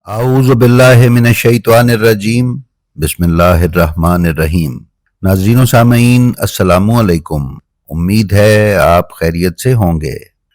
اعوذ باللہ من الشیطان الرجیم بسم اللہ الرحمن الرحیم۔ ناظرین و سامعین السلام علیکم، امید ہے آپ خیریت سے ہوں گے۔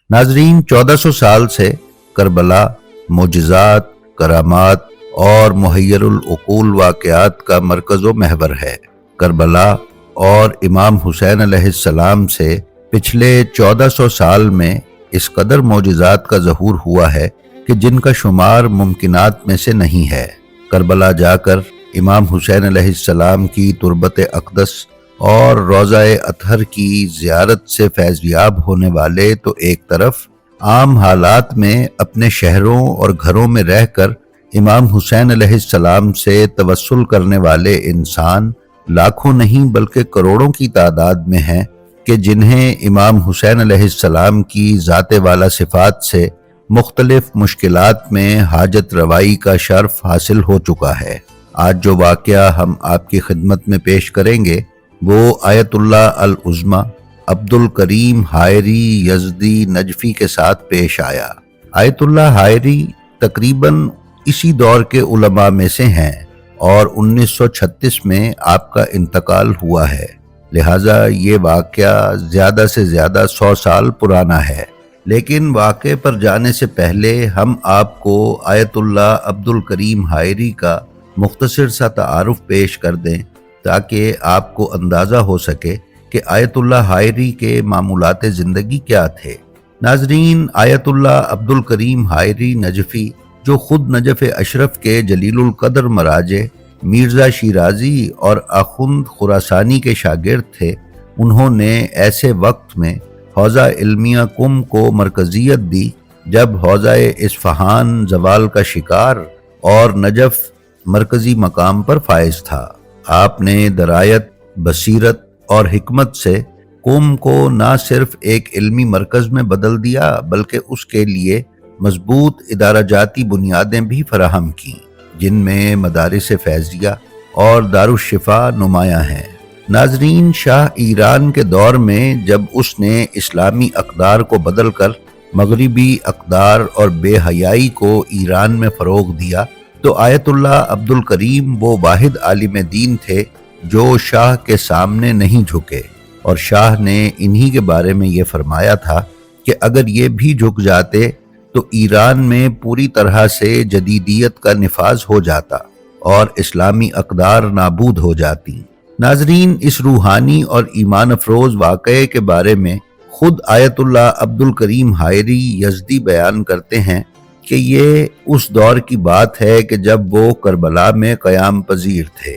ناظرین، 1400 سال سے کربلا معجزات، کرامات اور محیر العقول واقعات کا مرکز و محور ہے۔ کربلا اور امام حسین علیہ السلام سے پچھلے 1400 سال میں اس قدر معجزات کا ظہور ہوا ہے کہ جن کا شمار ممکنات میں سے نہیں ہے۔ کربلا جا کر امام حسین علیہ السلام کی تربت اقدس اور روضہ اطہر کی زیارت سے فیضیاب ہونے والے تو ایک طرف، عام حالات میں اپنے شہروں اور گھروں میں رہ کر امام حسین علیہ السلام سے توسل کرنے والے انسان لاکھوں نہیں بلکہ کروڑوں کی تعداد میں ہیں کہ جنہیں امام حسین علیہ السلام کی ذات والا صفات سے مختلف مشکلات میں حاجت روائی کا شرف حاصل ہو چکا ہے۔ آج جو واقعہ ہم آپ کی خدمت میں پیش کریں گے وہ آیت اللہ العظمی عبد الکریم حائری یزدی نجفی کے ساتھ پیش آیا۔ آیت اللہ حائری تقریباً اسی دور کے علماء میں سے ہیں اور 1936 میں آپ کا انتقال ہوا ہے، لہٰذا یہ واقعہ زیادہ سے زیادہ 100 سال پرانا ہے۔ لیکن واقعے پر جانے سے پہلے ہم آپ کو آیت اللہ عبد الکریم حائری کا مختصر سا تعارف پیش کر دیں تاکہ آپ کو اندازہ ہو سکے کہ آیت اللہ حائری کے معمولات زندگی کیا تھے۔ ناظرین، آیت اللہ عبد الکریم حائری نجفی، جو خود نجف اشرف کے جلیل القدر مراجع مرزا شیرازی اور آخوند خراسانی کے شاگرد تھے، انہوں نے ایسے وقت میں حوزہ علمیہ قم کو مرکزیت دی جب حوزہ اصفہان زوال کا شکار اور نجف مرکزی مقام پر فائز تھا۔ آپ نے درایت، بصیرت اور حکمت سے قم کو نہ صرف ایک علمی مرکز میں بدل دیا بلکہ اس کے لیے مضبوط ادارہ جاتی بنیادیں بھی فراہم کیں، جن میں مدارس فیضیہ اور دارالشفا نمایاں ہیں۔ ناظرین، شاہ ایران کے دور میں جب اس نے اسلامی اقدار کو بدل کر مغربی اقدار اور بے حیائی کو ایران میں فروغ دیا تو آیت اللہ عبد الکریم وہ واحد عالم دین تھے جو شاہ کے سامنے نہیں جھکے، اور شاہ نے انہی کے بارے میں یہ فرمایا تھا کہ اگر یہ بھی جھک جاتے تو ایران میں پوری طرح سے جدیدیت کا نفاذ ہو جاتا اور اسلامی اقدار نابود ہو جاتی۔ ناظرین، اس روحانی اور ایمان افروز واقعے کے بارے میں خود آیت اللہ عبد الکریم حائری یزدی بیان کرتے ہیں کہ یہ اس دور کی بات ہے کہ جب وہ کربلا میں قیام پذیر تھے۔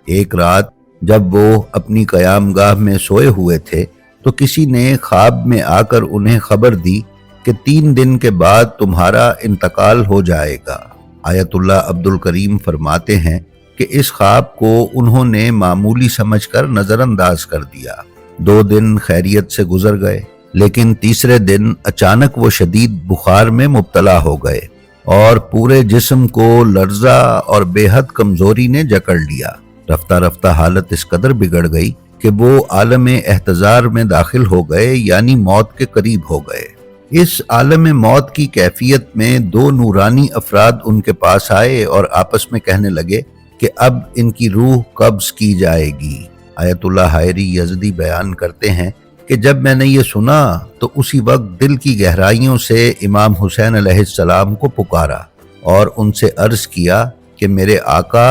ایک رات جب وہ اپنی قیام گاہ میں سوئے ہوئے تھے تو کسی نے خواب میں آ کر انہیں خبر دی کہ 3 دن کے بعد تمہارا انتقال ہو جائے گا۔ آیت اللہ عبد الکریم فرماتے ہیں کہ اس خواب کو انہوں نے معمولی سمجھ کر نظر انداز کر دیا۔ 2 دن خیریت سے گزر گئے، لیکن تیسرے دن اچانک وہ شدید بخار میں مبتلا ہو گئے اور پورے جسم کو لرزہ اور بے حد کمزوری نے جکڑ لیا۔ رفتہ رفتہ حالت اس قدر بگڑ گئی کہ وہ عالم احتضار میں داخل ہو گئے، یعنی موت کے قریب ہو گئے۔ اس عالم موت کی کیفیت میں 2 نورانی افراد ان کے پاس آئے اور آپس میں کہنے لگے کہ اب ان کی روح قبض کی جائے گی۔ آیت اللہ حائری یزدی بیان کرتے ہیں کہ جب میں نے یہ سنا تو اسی وقت دل کی گہرائیوں سے امام حسین علیہ السلام کو پکارا اور ان سے عرض کیا کہ میرے آقا،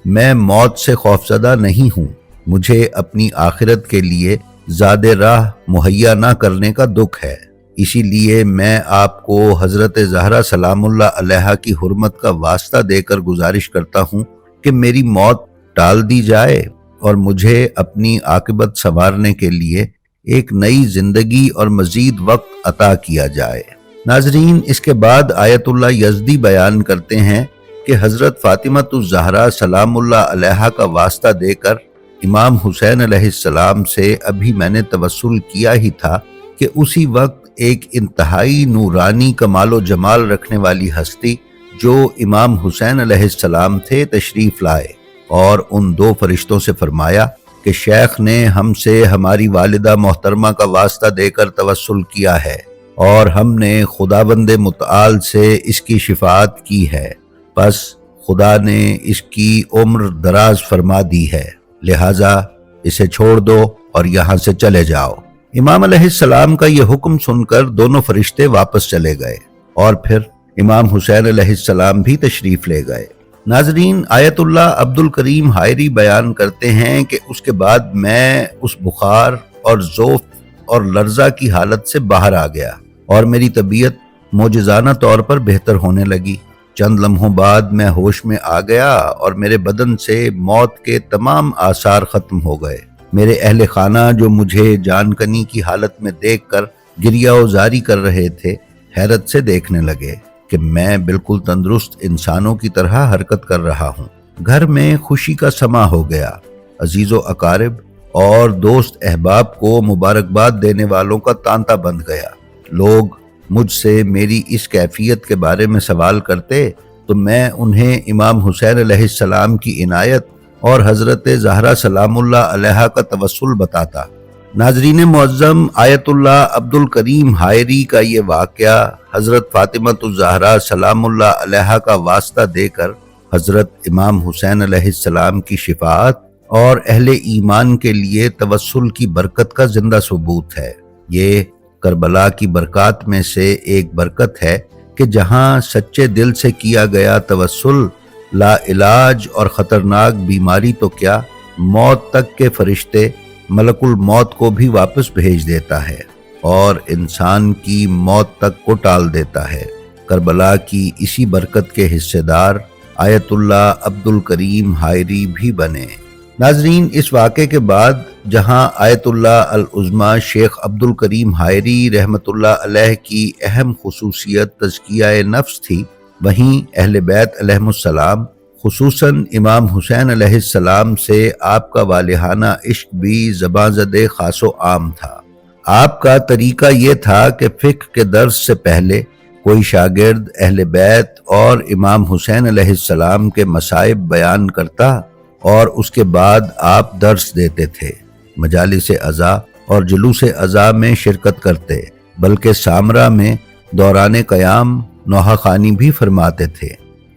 میں موت سے خوفزدہ نہیں ہوں، مجھے اپنی آخرت کے لیے زاد راہ مہیا نہ کرنے کا دکھ ہے، اسی لیے میں آپ کو حضرت زہرا سلام اللہ علیہا کی حرمت کا واسطہ دے کر گزارش کرتا ہوں کہ میری موت ٹال دی جائے اور مجھے اپنی عاقبت سنوارنے کے لیے ایک نئی زندگی اور مزید وقت عطا کیا جائے۔ ناظرین، اس کے بعد آیت اللہ یزدی بیان کرتے ہیں کہ حضرت فاطمۃ الزہرا سلام اللہ علیہا کا واسطہ دے کر امام حسین علیہ السلام سے ابھی میں نے توسل کیا ہی تھا کہ اسی وقت ایک انتہائی نورانی کمال و جمال رکھنے والی ہستی جو امام حسین علیہ السلام تھے تشریف لائے اور ان 2 فرشتوں سے فرمایا کہ شیخ نے ہم سے ہماری والدہ محترمہ کا واسطہ دے کر توسل کیا ہے اور ہم نے خداوند متعال سے اس کی شفاعت کی ہے، बस खुदा ने इसकी उम्र दराज फरमा दी है, लिहाजा इसे छोड़ दो और यहाँ से चले जाओ। इमाम अलैहिस्सलाम का यह हुक्म सुनकर दोनों फरिश्ते वापस चले गए और फिर इमाम हुसैन अलैहिस्सलाम भी तशरीफ ले गए। नाजरीन, आयतुल्लाह अब्दुल करीम हायरी बयान करते हैं कि उसके बाद मैं उस बुखार और ज़ोफ और लर्जा की हालत से बाहर आ गया और मेरी तबीयत मोजज़ाना तौर पर बेहतर होने लगी। चंद लम्हों बाद मैं होश में आ गया और मेरे बदन से मौत के तमाम आसार खत्म हो गए। मेरे अहले खाना जो मुझे जानकनी की हालत में देखकर गिरियाओजारी कर रहे थे, हैरत से देखने लगे कि मैं बिल्कुल तंदुरुस्त इंसानों की तरह हरकत कर रहा हूँ। घर में खुशी का समा हो गया। अजीज़ो अकारिब और दोस्त अहबाब को मुबारकबाद देने वालों का तांता बंध गया। लोग मुझसे मेरी इस कैफियत के बारे में सवाल करते तो मैं उन्हें इमाम हुसैन अलैहिस्सलाम की इनायत और हज़रत ज़हरा सलामुल्लाह अलैहा का तवस्सुल बताता। नाज़रीन मुअज़्ज़म, आयतुल्लाह अब्दुल करीम हायरी का ये वाक़या हज़रत फ़ातिमतुज़ ज़हरा सलामुल्लाह अलैहा का वास्ता देकर हज़रत इमाम हुसैन अलैहिस्सलाम की शिफ़ाअत और अहले ईमान के लिए तवस्सुल की बरकत का जिंदा सबूत है। ये करबला की बरकत में से एक बरकत है कि जहां सच्चे दिल से किया गया तवस्सुल ला इलाज और ख़तरनाक बीमारी तो क्या, मौत तक के फरिश्ते मलकुल मौत को भी वापस भेज देता है और इंसान की मौत तक को टाल देता है। करबला की इसी बरकत के हिस्सेदार आयतुल्लाह अब्दुल करीम हायरी भी बने। नाजरीन, इस वाक़े के बाद जहां आयतुल्लाह अल उज़्मा शेख अब्दुल करीम हायरी रहमतुल्लाह अलैह की अहम खुसूसियत तज़किया नफ्स थी, वहीं अहले बैत अलैहिमुस्सलाम खुसूसन इमाम हुसैन अलैहिस्सलाम से आपका वालिहाना इश्क भी ज़बां-ज़दे खासो आम था। आपका तरीका ये था कि फ़िक़्ह के दर्स से पहले कोई शागिर्द अहले बैत और इमाम हुसैन अलैहिस्सलाम के मसाइब बयान करता और उसके बाद आप दर्स देते थे। मजालिस अज़ा और जुलूस अज़ा में शिरकत करते, बल्कि सामरा में दौरान क़याम नोहा ख़ानी भी फरमाते थे।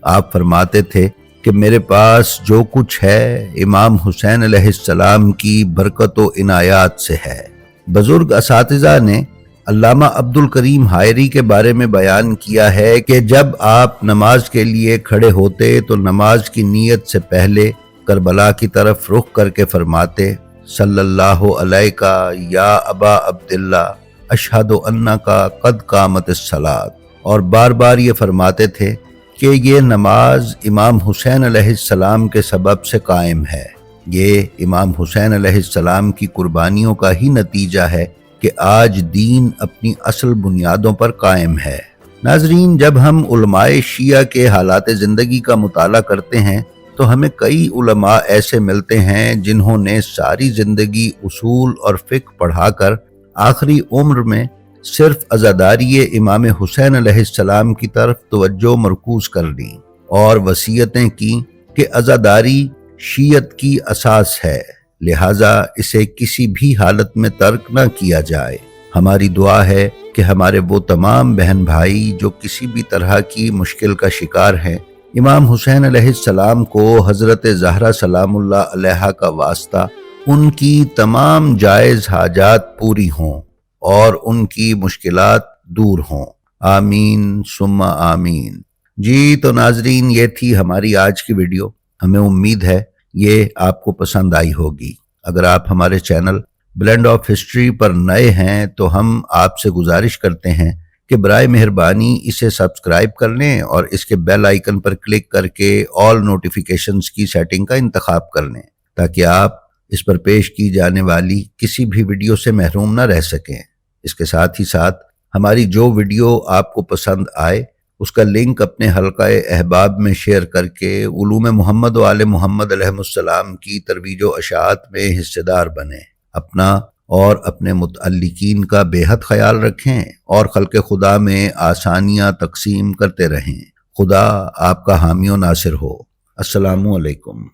आप फरमाते थे कि मेरे पास जो कुछ है इमाम हुसैन अलैहिस्सलाम की बरकत व इनायात से है। बुजुर्ग असातिज़ा ने अल्लामा अब्दुल करीम हायरी के बारे में बयान किया है कि जब आप नमाज के लिए खड़े होते तो नमाज की नीयत से पहले करबला की तरफ रुख करके फरमाते, सल्लल्लाहु अलैका या अबा अब्दिल्ला अशहदु अन्नका कद कामतिस सलात, और बार बार ये फरमाते थे कि ये नमाज इमाम हुसैन अलैहिस्सलाम के सबब से कायम है। ये इमाम हुसैन अलैहिस्सलाम की कुर्बानियों का ही नतीजा है कि आज दीन अपनी असल बुनियादों पर कायम है। नाजरीन, जब हम उलमाए शिया के हालात ज़िंदगी का मुताला करते हैं तो हमें कई उलमा ऐसे मिलते हैं जिन्होंने सारी ज़िंदगी उसूल और फ़िक़्ह पढ़ाकर आखिरी उम्र में सिर्फ अज़ादारी इमाम हुसैन अलैहिस्सलाम की तरफ तवज्जो मरकूज़ कर ली और वसीयतें की कि अज़ादारी शीयत की असास है, लिहाजा इसे किसी भी हालत में तर्क न किया जाए। हमारी दुआ है कि हमारे वो तमाम बहन भाई जो किसी भी तरह की मुश्किल का शिकार हैं, इमाम हुसैन अलैहिस्सलाम को हज़रत ज़हरा सलामुल्लाह अलैहा का वास्ता उनकी तमाम जायज़ हाजात पूरी हों और उनकी मुश्किलात दूर हों। आमीन सुम्मा आमीन। जी तो नाजरीन, ये थी हमारी आज की वीडियो। हमें उम्मीद है ये आपको पसंद आई होगी। अगर आप हमारे चैनल ब्लेंड ऑफ हिस्ट्री पर नए हैं तो हम आपसे गुजारिश करते हैं कि बराए मेहरबानी इसे सब्सक्राइब कर लें और इसके बेल आइकन पर क्लिक करके ऑल नोटिफिकेशंस की सेटिंग का इंतखाब कर लें ताकि आप इस पर पेश की जाने वाली किसी भी वीडियो से महरूम न रह सकें। इसके साथ ही साथ हमारी जो वीडियो आपको पसंद आए उसका लिंक अपने हल्काए अहबाब में शेयर करके उलूम मोहम्मद व आले मोहम्मद अलैहिमुस्सलाम की तरवीज व अशात में हिस्सेदार बने। अपना और अपने मुतअल्लिकीन का बेहद ख्याल रखें और खल्क़े खुदा में आसानियाँ तकसीम करते रहें। खुदा आपका हामी व नासिर हो। अस्सलामु अलैकुम।